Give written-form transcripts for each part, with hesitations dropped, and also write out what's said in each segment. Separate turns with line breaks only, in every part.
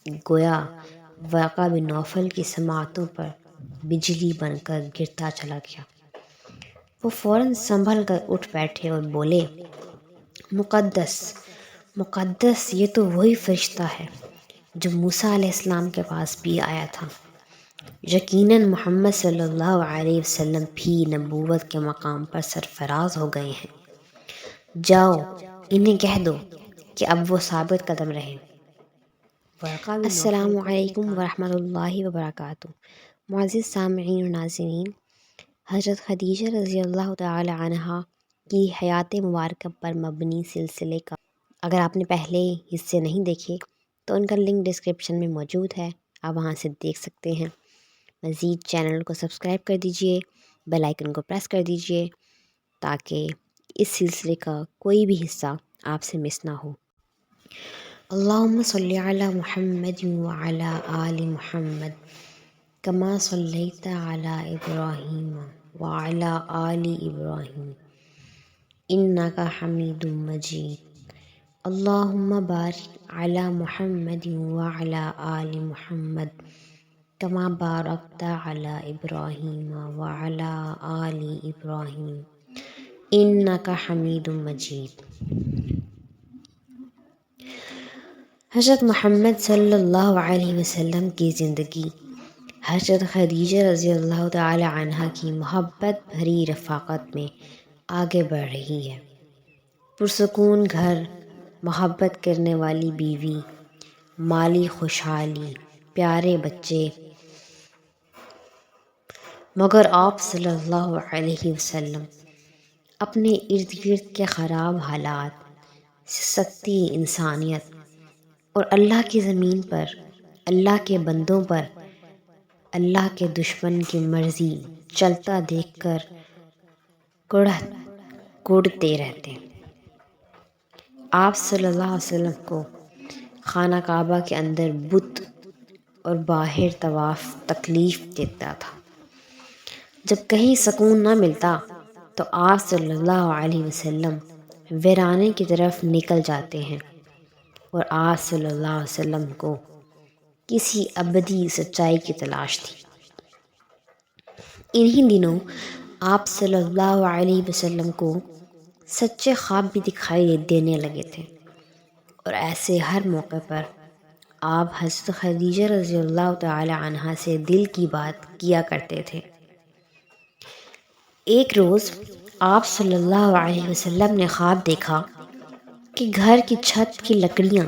گویا ورقہ بن نوفل کی سماعتوں پر بجلی بن کر گرتا چلا گیا۔ وہ فوراً سنبھل کر اٹھ بیٹھے اور بولے، مقدس مقدس، یہ تو وہی فرشتہ ہے جو موسیٰ علیہ السلام کے پاس بھی آیا تھا۔ یقیناً محمد صلی اللہ علیہ وسلم بھی نبوت کے مقام پر سرفراز ہو گئے ہیں۔ جاؤ انہیں کہہ دو کہ اب وہ ثابت قدم رہیں۔ السلام علیکم ورحمۃ اللہ وبرکاتہ۔ معزز سامعین و ناظرین، حضرت خدیجہ رضی اللہ تعالی عنہا کی حیات مبارکہ پر مبنی سلسلے کا اگر آپ نے پہلے حصے نہیں دیکھے تو ان کا لنک ڈسکرپشن میں موجود ہے، آپ وہاں سے دیکھ سکتے ہیں۔ مزید چینل کو سبسکرائب کر دیجئے، بیل آئیکن کو پریس کر دیجئے تاکہ اس سلسلے کا کوئی بھی حصہ آپ سے مس نہ ہو۔ اللہم صلی علی محمد وعلی آل محمد کما صلیت علی ابراہیم وعلی آل ابراہیم انک حمید مجید۔ اللہم بارک علی محمد وعلی آل محمد کما بارکت علی ابراہیم وعلی آل ابراہیم انک حمید مجید۔ حضرت محمد صلی اللہ علیہ وسلم کی زندگی حضرت خدیجہ رضی اللہ تعالی عنہا کی محبت بھری رفاقت میں آگے بڑھ رہی ہے۔ پرسکون گھر، محبت کرنے والی بیوی، مالی خوشحالی، پیارے بچے، مگر آپ صلی اللہ علیہ وسلم اپنے ارد گرد کے خراب حالات، سستی انسانیت اور اللہ کی زمین پر، اللہ کے بندوں پر اللہ کے دشمن کی مرضی چلتا دیکھ کر کوڑتے رہتے۔ آپ صلی اللہ علیہ وسلم کو خانہ کعبہ کے اندر بت اور باہر طواف تکلیف دیتا تھا۔ جب کہیں سکون نہ ملتا تو آپ صلی اللہ علیہ وسلم ویرانے کی طرف نکل جاتے ہیں، اور آپ صلی اللہ علیہ وسلم کو کسی ابدی سچائی کی تلاش تھی۔ انہی دنوں آپ صلی اللہ علیہ وسلم کو سچے خواب بھی دکھائی دینے لگے تھے، اور ایسے ہر موقع پر آپ حضرت خدیجہ رضی اللہ تعالی عنہا سے دل کی بات کیا کرتے تھے۔ ایک روز آپ صلی اللہ علیہ وسلم نے خواب دیکھا کہ گھر کی چھت کی لکڑیاں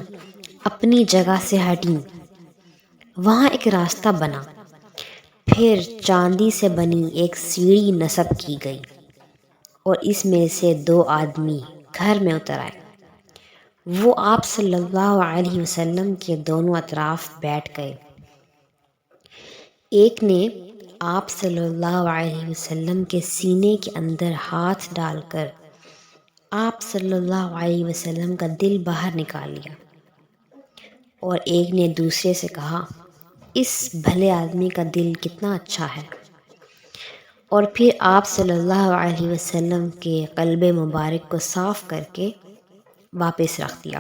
اپنی جگہ سے ہٹیں، وہاں ایک راستہ بنا، پھر چاندی سے بنی ایک سیڑھی نصب کی گئی اور اس میں سے 2 آدمی گھر میں اتر آئے۔ وہ آپ صلی اللہ علیہ وسلم کے دونوں اطراف بیٹھ گئے۔ ایک نے آپ صلی اللہ علیہ وسلم کے سینے کے اندر ہاتھ ڈال کر آپ صلی اللہ علیہ وسلم کا دل باہر نکال لیا، اور ایک نے دوسرے سے کہا، اس بھلے آدمی کا دل کتنا اچھا ہے، اور پھر آپ صلی اللہ علیہ وسلم کے قلب مبارک کو صاف کر کے واپس رکھ دیا،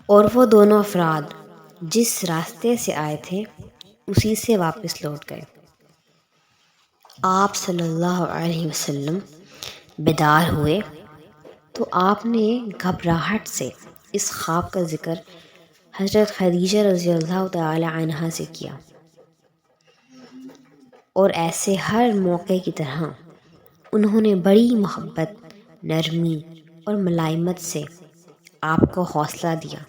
اور وہ دونوں افراد جس راستے سے آئے تھے اسی سے واپس لوٹ گئے۔ آپ صلی اللہ علیہ وسلم بیدار ہوئے تو آپ نے گھبراہٹ سے اس خواب کا ذکر حضرت خدیجہ رضی اللہ تعالی عنہا سے کیا، اور ایسے ہر موقع کی طرح انہوں نے بڑی محبت، نرمی اور ملائمت سے آپ کو حوصلہ دیا۔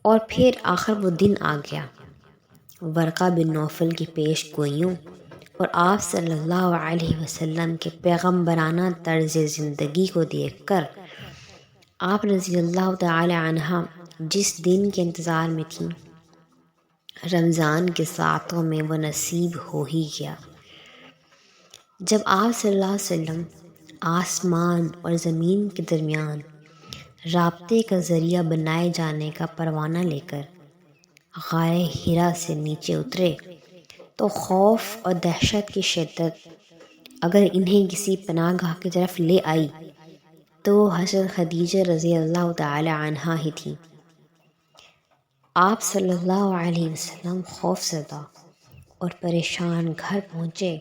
اور پھر آخر وہ دن آ گیا۔ ورقہ بن نوفل کی پیش گوئیوں اور آپ صلی اللہ علیہ وسلم کے پیغمبرانہ طرز زندگی کو دیکھ کر آپ رضی اللہ تعالی عنہا جس دن کے انتظار میں تھیں، رمضان کے ساتوں میں وہ نصیب ہو ہی گیا، جب آپ صلی اللہ علیہ وسلم آسمان اور زمین کے درمیان رابطے کا ذریعہ بنائے جانے کا پروانہ لے کر غار حرا سے نیچے اترے تو خوف اور دہشت کی شدت اگر انہیں کسی پناہ گاہ کی طرف لے آئی تو حضرت خدیجہ رضی اللہ تعالی عنہا ہی تھی۔ آپ صلی اللہ علیہ وسلم خوف زدہ اور پریشان گھر پہنچے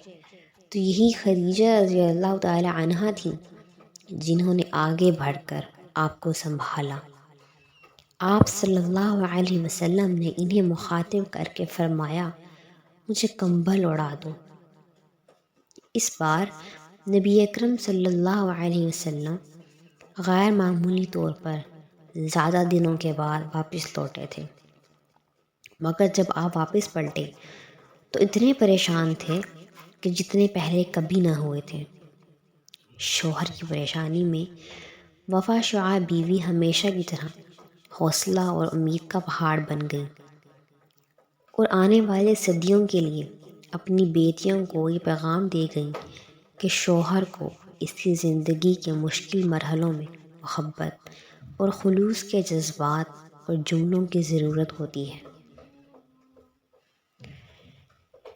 تو یہی خدیجہ رضی اللہ تعالی عنہا تھیں جنہوں نے آگے بڑھ کر آپ کو سنبھالا۔ آپ صلی اللہ علیہ وسلم نے انہیں مخاطب کر کے فرمایا، مجھے کمبل اڑا دو۔ اس بار نبی اکرم صلی اللہ علیہ وسلم غیر معمولی طور پر زیادہ دنوں کے بعد واپس لوٹے تھے، مگر جب آپ واپس پلٹے تو اتنے پریشان تھے کہ جتنے پہلے کبھی نہ ہوئے تھے۔ شوہر کی پریشانی میں وفا شعاع بیوی ہمیشہ کی طرح حوصلہ اور امید کا پہاڑ بن گئی، اور آنے والے صدیوں کے لیے اپنی بیٹیوں کو یہ پیغام دے گئی کہ شوہر کو اس کی زندگی کے مشکل مرحلوں میں محبت اور خلوص کے جذبات اور جملوں کی ضرورت ہوتی ہے۔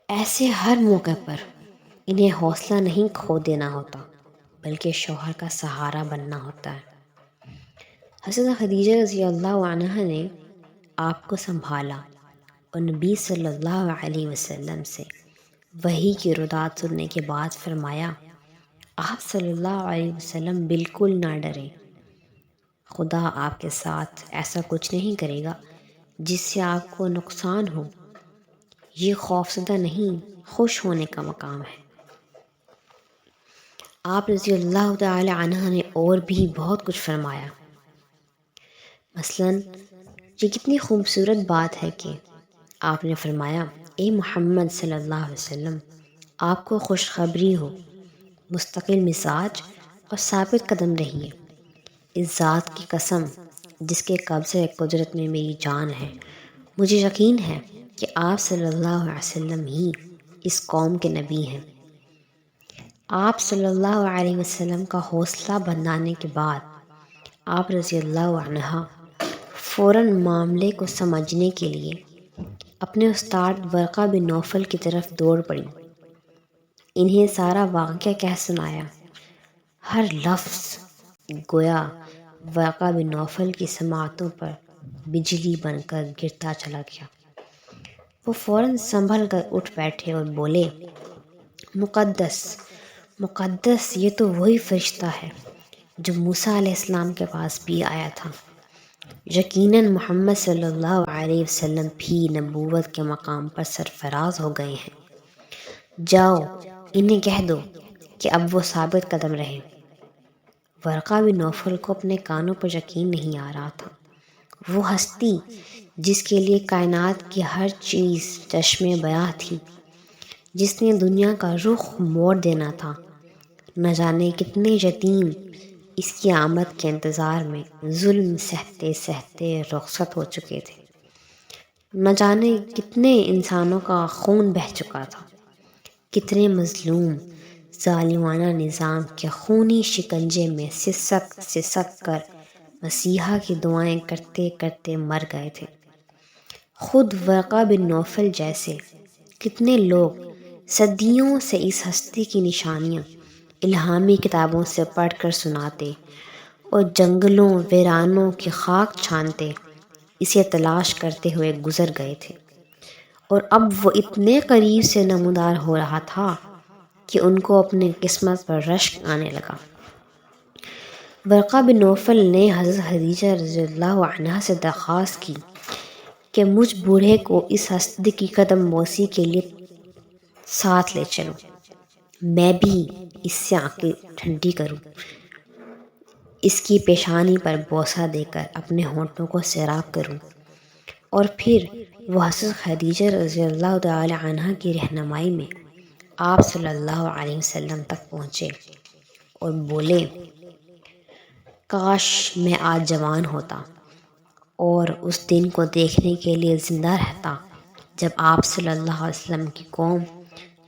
ایسے ہر موقع پر انہیں حوصلہ نہیں کھو دینا ہوتا بلکہ شوہر کا سہارا بننا ہوتا ہے۔ حضرت خدیجہ رضی اللہ عنہا نے آپ کو سنبھالا اور نبی صلی اللہ علیہ وسلم سے وحی کی ارداد سننے کے بعد فرمایا، آپ صلی اللہ علیہ وسلم بالکل نہ ڈریں، خدا آپ کے ساتھ ایسا کچھ نہیں کرے گا جس سے آپ کو نقصان ہو۔ یہ خوفزدہ نہیں، خوش ہونے کا مقام ہے۔ آپ رضی اللہ تعالی عنہ نے اور بھی بہت کچھ فرمایا، مثلاً یہ کتنی خوبصورت بات ہے کہ آپ نے فرمایا، اے محمد صلی اللہ علیہ وسلم، آپ کو خوشخبری ہو، مستقل مزاج اور ثابت قدم رہیے۔ اس ذات کی قسم جس کے قبضہ قدرت میں میری جان ہے، مجھے یقین ہے کہ آپ صلی اللہ علیہ وسلم ہی اس قوم کے نبی ہیں۔ آپ صلی اللہ علیہ وسلم کا حوصلہ بندھانے کے بعد آپ رضی اللہ عنہا فوراً معاملے کو سمجھنے کے لیے اپنے استاد ورقہ بن نوفل کی طرف دوڑ پڑی۔ انہیں سارا واقعہ کہہ سنایا۔ ہر لفظ گویا ورقہ بن نوفل کی سماعتوں پر بجلی بن کر گرتا چلا گیا۔ وہ فوراً سنبھل کر اٹھ بیٹھے اور بولے، مقدس مقدس، یہ تو وہی فرشتہ ہے جو موسیٰ علیہ السلام کے پاس بھی آیا تھا۔ یقیناً محمد صلی اللہ علیہ وسلم بھی نبوت کے مقام پر سرفراز ہو گئے ہیں۔ جاؤ انہیں کہہ دو کہ اب وہ ثابت قدم رہیں۔ ورقہ بن نوفل کو اپنے کانوں پر یقین نہیں آ رہا تھا۔ وہ ہستی جس کے لیے کائنات کی ہر چیز چشمے بیاں تھی، جس نے دنیا کا رخ موڑ دینا تھا، نہ جانے کتنے یتیم اس کی آمد کے انتظار میں ظلم سہتے سہتے رخصت ہو چکے تھے، نہ جانے کتنے انسانوں کا خون بہہ چکا تھا، کتنے مظلوم ظالمانہ نظام کے خونی شکنجے میں سسک سسک کر مسیحا کی دعائیں کرتے کرتے مر گئے تھے۔ خود ورقہ بن نوفل جیسے کتنے لوگ صدیوں سے اس ہستی کی نشانیاں الہامی کتابوں سے پڑھ کر سناتے اور جنگلوں ویرانوں کی خاک چھانتے اسے تلاش کرتے ہوئے گزر گئے تھے، اور اب وہ اتنے قریب سے نمودار ہو رہا تھا کہ ان کو اپنی قسمت پر رشک آنے لگا۔ ورقہ بن نوفل نے حضرت خدیجہ رضی اللہ عنہا سے درخواست کی کہ مجھ بوڑھے کو اس ہستی کی قدم بوسی کے لیے ساتھ لے چلو، میں بھی اس سے آنکھیں ٹھنڈی کروں، اس کی پیشانی پر بوسہ دے کر اپنے ہونٹوں کو سیراب کروں۔ اور پھر وہ حضرت خدیجہ رضی اللہ تعالی عنہا کی رہنمائی میں آپ صلی اللہ علیہ وسلم تک پہنچے اور بولے، کاش میں آج جوان ہوتا اور اس دن کو دیکھنے کے لیے زندہ رہتا جب آپ صلی اللہ علیہ وسلم کی قوم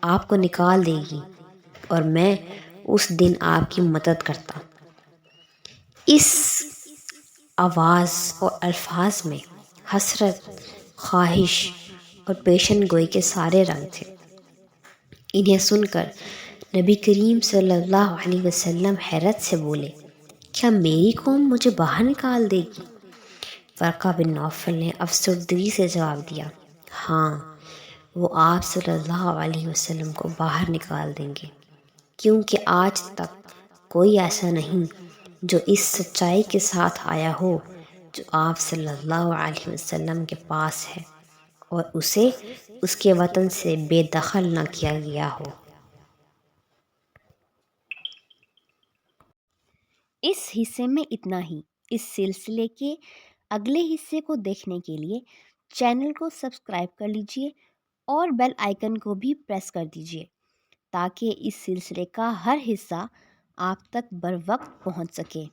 آپ کو نکال دے گی اور میں اس دن آپ کی مدد کرتا۔ اس آواز اور الفاظ میں حسرت، خواہش اور پیشن گوئی کے سارے رنگ تھے۔ انہیں سن کر نبی کریم صلی اللہ علیہ وسلم حیرت سے بولے، کیا میری قوم مجھے باہر نکال دے گی؟ ورقہ بن نوفل نے افسردگی سے جواب دیا، ہاں، وہ آپ صلی اللہ علیہ وسلم کو باہر نکال دیں گے، کیونکہ آج تک کوئی ایسا نہیں جو اس سچائی کے ساتھ آیا ہو جو آپ صلی اللہ علیہ وسلم کے پاس ہے، اور اسے اس کے وطن سے بے دخل نہ کیا گیا ہو۔
اس حصے میں اتنا ہی۔ اس سلسلے کے اگلے حصے کو دیکھنے کے لیے چینل کو سبسکرائب کر لیجئے اور بیل آئیکن کو بھی پریس کر دیجئے تاکہ اس سلسلے کا ہر حصہ آپ تک بر وقت پہنچ سکے۔